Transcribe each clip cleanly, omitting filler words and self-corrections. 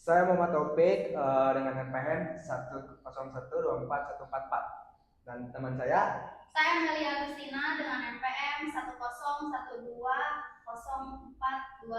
Saya Muhammad Taufik dengan NPM 101241144 dan teman saya. Saya Melia Agustina dengan NPM 101204046.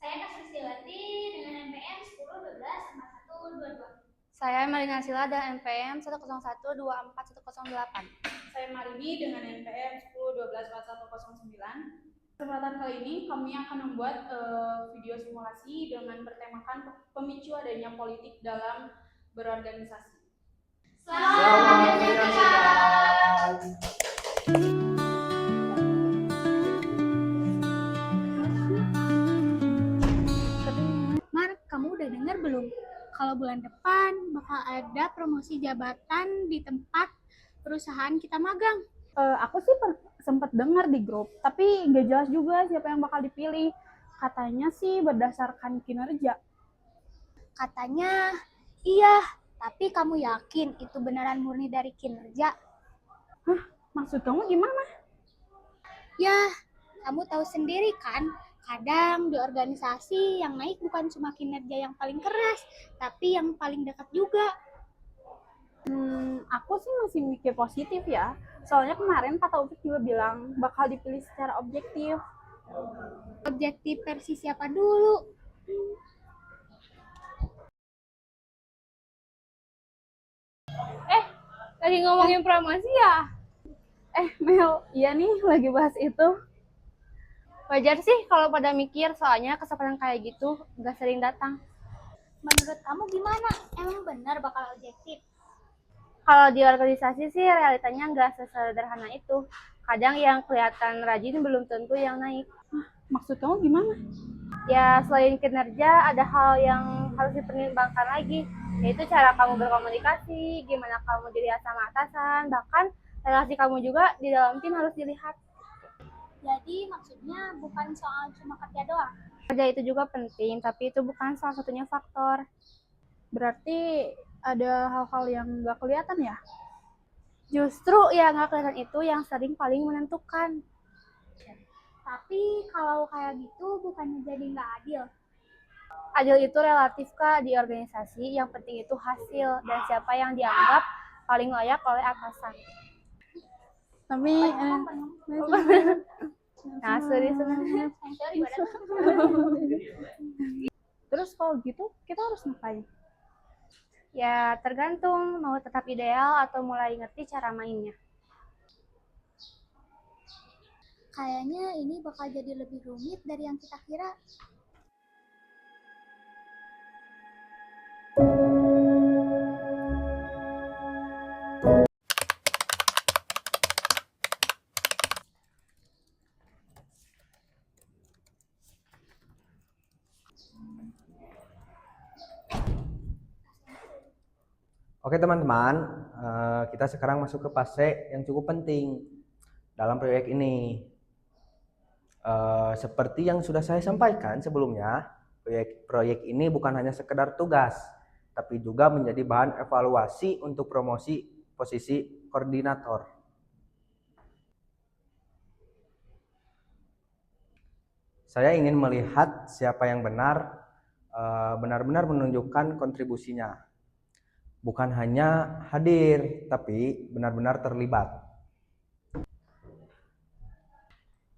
Saya Kasristilati dengan NPM 10124122. Saya Marina Sila dengan NPM 101241108. Saya Marini dengan NPM 10124109. Kesempatan kali ini kami akan membuat video simulasi dengan bertemakan pemicu adanya politik dalam berorganisasi. Selamat menyaksikan. Mar, kamu udah dengar belum? Kalau bulan depan bakal ada promosi jabatan di tempat perusahaan kita magang. Aku sih sempat dengar di grup, tapi nggak jelas juga siapa yang bakal dipilih. Katanya sih berdasarkan kinerja. Katanya iya, tapi kamu yakin itu beneran murni dari kinerja? Hah? Maksud kamu gimana? Ya, kamu tahu sendiri kan, kadang di organisasi yang naik bukan cuma kinerja yang paling keras, tapi yang paling dekat juga. Aku sih masih mikir positif ya. Soalnya kemarin Pak Taufik juga bilang bakal dipilih secara objektif. Objektif versi siapa dulu? Lagi ngomongin promosi ya? Mel, iya nih lagi bahas itu. Wajar sih kalau pada mikir, soalnya kesempatan kayak gitu gak sering datang. Menurut kamu gimana? Emang benar bakal objektif? Kalau di organisasi sih realitanya nggak sesederhana itu. Kadang yang kelihatan rajin belum tentu yang naik. Maksud kamu gimana? Ya selain kinerja ada hal yang harus dipertimbangkan lagi, yaitu cara kamu berkomunikasi, gimana kamu dilihat sama atasan, bahkan relasi kamu juga di dalam tim harus dilihat. Jadi maksudnya bukan soal cuma kerja doang. Kerja itu juga penting, tapi itu bukan salah satunya faktor. Berarti ada hal-hal yang nggak kelihatan ya? Justru yang nggak kelihatan itu yang sering paling menentukan. Tapi kalau kayak gitu bukannya jadi nggak adil? Adil itu relatif Kak di organisasi, yang penting itu hasil dan siapa yang dianggap paling layak oleh atasan. Tapi Nah, serius. Terus kalau gitu kita harus ngapain? Ya tergantung mau tetap ideal atau mulai ngerti cara mainnya. Kayaknya ini bakal jadi lebih rumit dari yang kita kira. Oke teman-teman, kita sekarang masuk ke fase yang cukup penting dalam proyek ini. Seperti yang sudah saya sampaikan sebelumnya, proyek ini bukan hanya sekedar tugas, tapi juga menjadi bahan evaluasi untuk promosi posisi koordinator. Saya ingin melihat siapa yang benar-benar menunjukkan kontribusinya. Bukan hanya hadir, tapi benar-benar terlibat.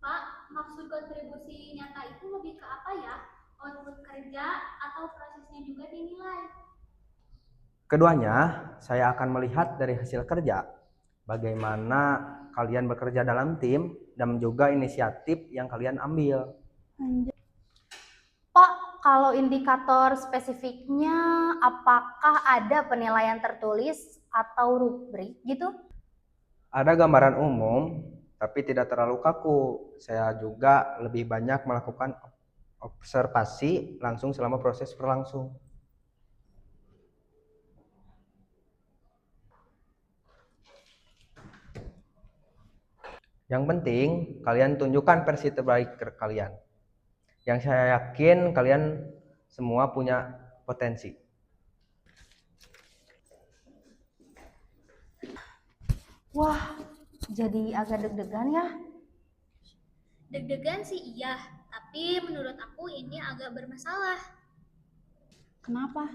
Pak, maksud kontribusi nyata itu lebih ke apa ya? Output kerja atau prosesnya juga dinilai? Keduanya, saya akan melihat dari hasil kerja, bagaimana kalian bekerja dalam tim, dan juga inisiatif yang kalian ambil. Pak, kalau indikator spesifiknya apakah ada penilaian tertulis atau rubrik gitu? Ada gambaran umum, tapi tidak terlalu kaku. Saya juga lebih banyak melakukan observasi langsung selama proses berlangsung. Yang penting, kalian tunjukkan versi terbaik kalian. Yang saya yakin kalian semua punya potensi. Wah, jadi agak deg-degan ya. Deg-degan sih iya, tapi menurut aku ini agak bermasalah. Kenapa?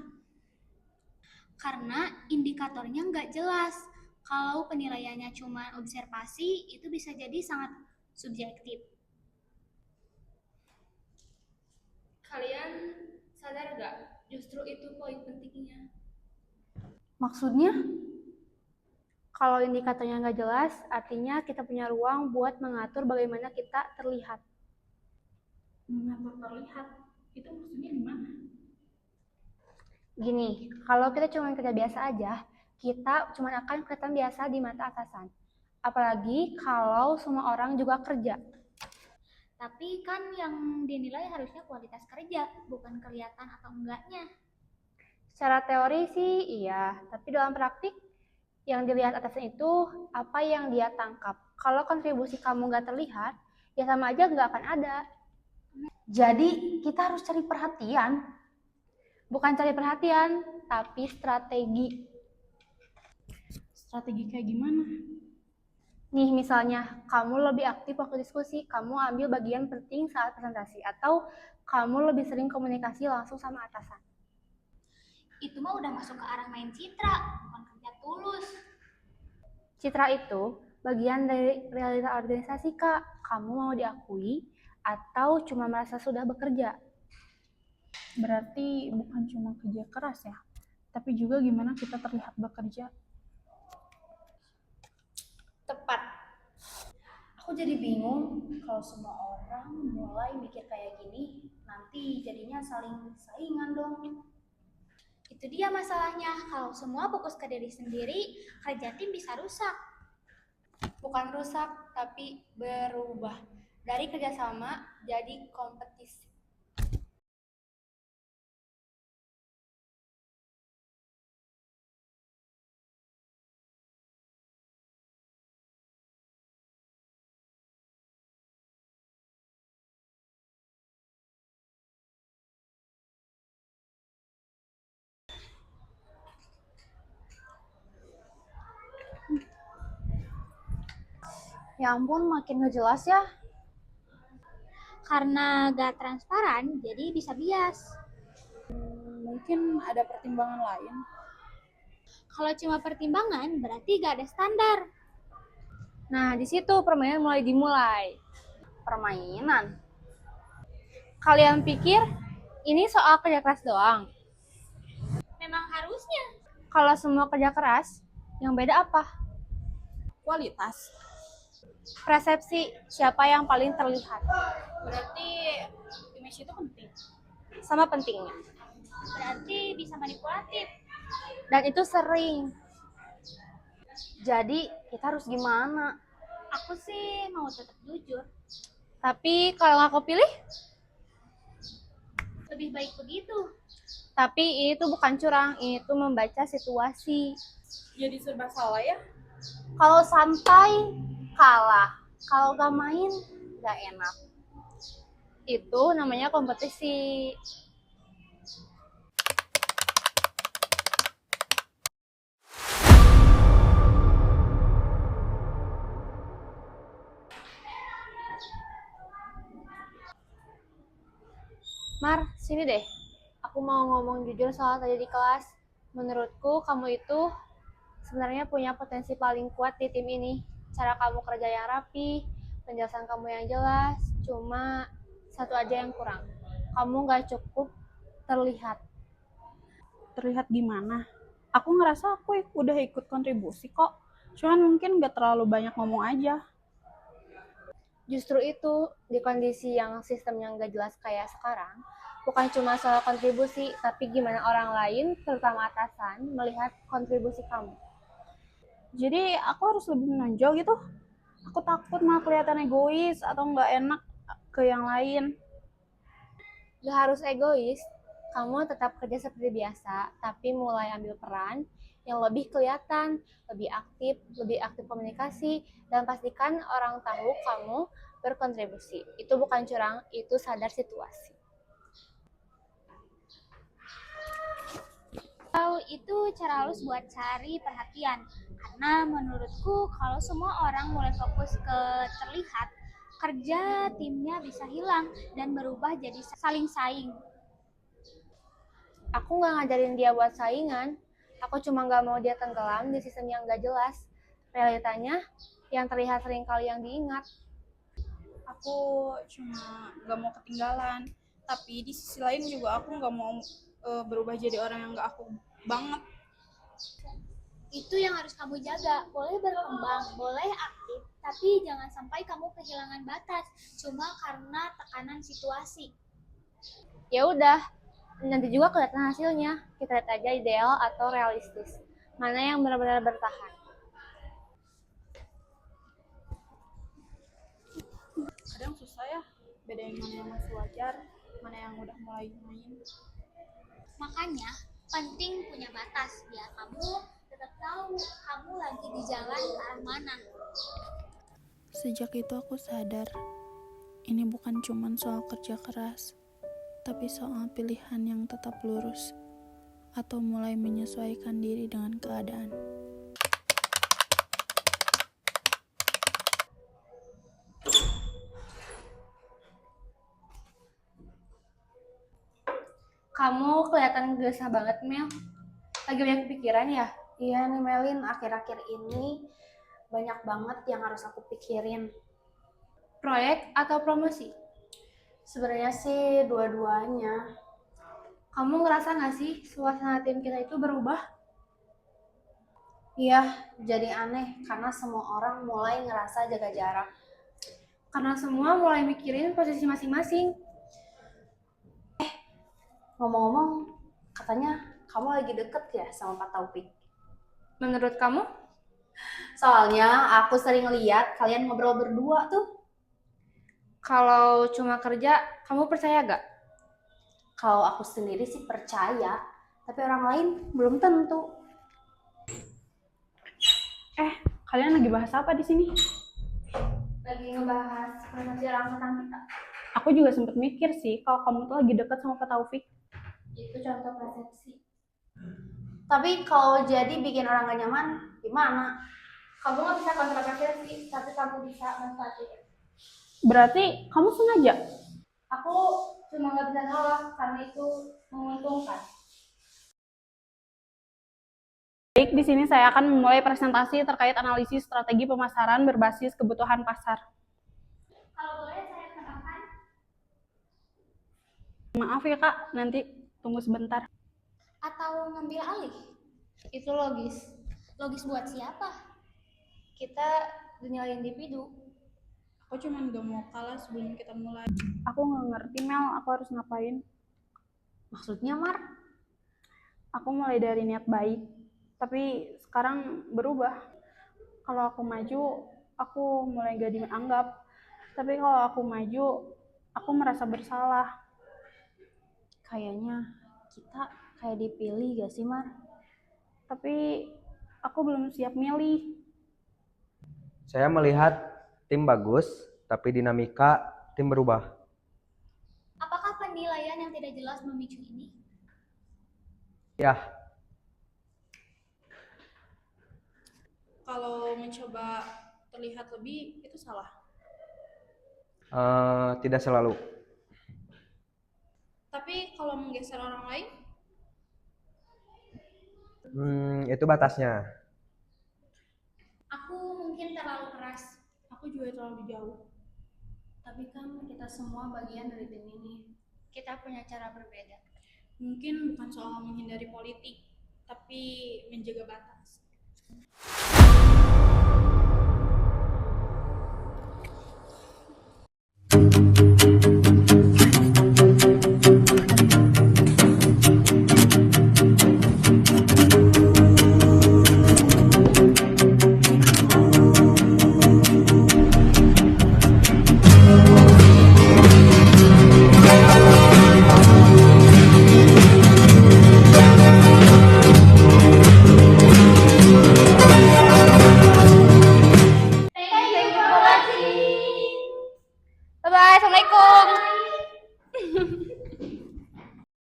Karena indikatornya nggak jelas. Kalau penilaiannya cuma observasi, itu bisa jadi sangat subjektif. Kalian sadar nggak? Justru itu poin pentingnya. Maksudnya? Kalau indikatornya nggak jelas, artinya kita punya ruang buat mengatur bagaimana kita terlihat. Mengatur terlihat. Itu maksudnya gimana? Gini, kalau kita cuma kerja biasa aja, kita cuma akan kelihatan biasa di mata atasan. Apalagi kalau semua orang juga kerja. Tapi kan yang dinilai harusnya kualitas kerja, bukan kelihatan atau enggaknya. Secara teori sih iya, tapi dalam praktik yang dilihat atasan itu apa yang dia tangkap. Kalau kontribusi kamu nggak terlihat, ya sama aja nggak akan ada. Jadi kita harus cari perhatian. Bukan cari perhatian, tapi strategi. Strategi kayak gimana? Nih misalnya, kamu lebih aktif waktu diskusi, kamu ambil bagian penting saat presentasi, atau kamu lebih sering komunikasi langsung sama atasan. Itu mah udah masuk ke arah main citra, bukan kerja tulus. Citra itu bagian dari realita organisasi, Kak. Kamu mau diakui atau cuma merasa sudah bekerja? Berarti bukan cuma kerja keras ya, tapi juga gimana kita terlihat bekerja. Tepat. Aku jadi bingung kalau semua orang mulai mikir kayak gini, nanti jadinya saling saingan dong. Itu dia masalahnya, kalau semua fokus ke diri sendiri, kerja tim bisa rusak. Bukan rusak, tapi berubah. Dari kerjasama jadi kompetisi. Ya ampun, makin gak jelas ya. Karena gak transparan, jadi bisa bias. Mungkin ada pertimbangan lain. Kalau cuma pertimbangan, berarti gak ada standar. Nah, di situ permainan mulai dimulai. Permainan. Kalian pikir ini soal kerja keras doang? Memang harusnya. Kalau semua kerja keras, yang beda apa? Kualitas. Persepsi siapa yang paling terlihat. Berarti image itu penting. Sama pentingnya. Berarti bisa manipulatif. Dan itu sering. Jadi, kita harus gimana? Aku sih mau tetap jujur. Tapi kalau nggak kepilih, Lebih baik begitu. tapi itu bukan curang, itu membaca situasi. Jadi serba salah ya. Kalau sampai kalah, kalau nggak main, nggak enak. Itu namanya kompetisi. Mar, sini deh. Aku mau ngomong jujur soal tadi di kelas. Menurutku, kamu itu sebenarnya punya potensi paling kuat di tim ini. Cara kamu kerja yang rapi, penjelasan kamu yang jelas, cuma satu aja yang kurang. Kamu nggak cukup terlihat. Terlihat gimana? Aku ngerasa aku udah ikut kontribusi kok. Cuman mungkin gak terlalu banyak ngomong aja. Justru itu, di kondisi yang sistemnya nggak jelas kayak sekarang, bukan cuma soal kontribusi, tapi gimana orang lain, terutama atasan, melihat kontribusi kamu. Jadi aku harus lebih menonjol gitu. Aku takut malah kelihatan egois atau nggak enak ke yang lain. Gak harus egois, kamu tetap kerja seperti biasa, tapi mulai ambil peran yang lebih kelihatan, lebih aktif komunikasi, dan pastikan orang tahu kamu berkontribusi. Itu bukan curang, itu sadar situasi. Itu cara halus buat cari perhatian. Karena menurutku kalau semua orang mulai fokus ke terlihat, kerja timnya bisa hilang dan berubah jadi saling saing. Aku nggak ngajarin dia buat saingan. Aku cuma nggak mau dia tenggelam di sistem yang nggak jelas. Realitanya, yang terlihat sering kali yang diingat. Aku cuma nggak mau ketinggalan, tapi di sisi lain juga aku nggak mau berubah jadi orang yang nggak aku banget. Itu yang harus kamu jaga. Boleh berkembang, boleh aktif, tapi jangan sampai kamu kehilangan batas cuma karena tekanan situasi. Ya udah, nanti juga kelihatan hasilnya. Kita lihat aja ideal atau realistis. Mana yang benar-benar bertahan. Kadang susah ya bedain mana yang masih wajar, mana yang udah mulai main. Makanya penting punya batas biar kamu tetap tahu kamu lagi di jalan ke arah mana. Sejak itu aku sadar, ini bukan cuma soal kerja keras, tapi soal pilihan yang tetap lurus, atau mulai menyesuaikan diri dengan keadaan. Kamu kelihatan gelisah banget, Mel. Lagi banyak pikiran ya? Iya nih Melin, akhir-akhir ini banyak banget yang harus aku pikirin. Proyek atau promosi? Sebenarnya sih dua-duanya. Kamu ngerasa nggak sih suasana tim kita itu berubah? Iya, jadi aneh karena semua orang mulai ngerasa jaga jarak. Karena semua mulai mikirin posisi masing-masing. Ngomong-ngomong, katanya kamu lagi deket ya sama Pak Taufik? Menurut kamu? Soalnya aku sering lihat kalian ngobrol berdua tuh. Kalau cuma kerja, kamu percaya gak? Kalau aku sendiri sih percaya, tapi orang lain belum tentu. Kalian lagi bahas apa di sini? Lagi ngebahas presentasi angkatan kita. Aku juga sempet mikir sih kalau kamu tuh lagi deket sama Pak Taufik. Itu contoh persepsi. Tapi kalau jadi bikin orang gak nyaman, gimana? Kamu nggak bisa kontroversi, tapi kamu bisa manfaatin. Berarti kamu sengaja? Aku cuma nggak bisa nolak karena itu menguntungkan. Baik, di sini saya akan memulai presentasi terkait analisis strategi pemasaran berbasis kebutuhan pasar. Kalau boleh saya tambahkan, Maaf ya Kak, nanti tunggu sebentar. Atau ngambil alih? Itu logis. Logis buat siapa? Kita dunia individu. Aku cuma gak mau kalah sebelum kita mulai. Aku gak ngerti Mel, aku harus ngapain. Maksudnya, Mar? Aku mulai dari niat baik, tapi sekarang berubah. Kalau aku maju, aku mulai gak dianggap. Tapi kalau aku maju, aku merasa bersalah. Kayaknya kita kayak dipilih gak sih, Mar? Tapi aku belum siap milih. Saya melihat tim bagus, tapi dinamika tim berubah. Apakah penilaian yang tidak jelas memicu ini? Ya, Kalau mencoba terlihat lebih, itu salah. tidak selalu. Tapi kalau menggeser orang lain, Itu batasnya. Aku mungkin terlalu keras. aku juga terlalu jauh. Tapi kan kita semua bagian dari tim ini. Kita punya cara berbeda. Mungkin bukan soal menghindari politik, tapi menjaga batas.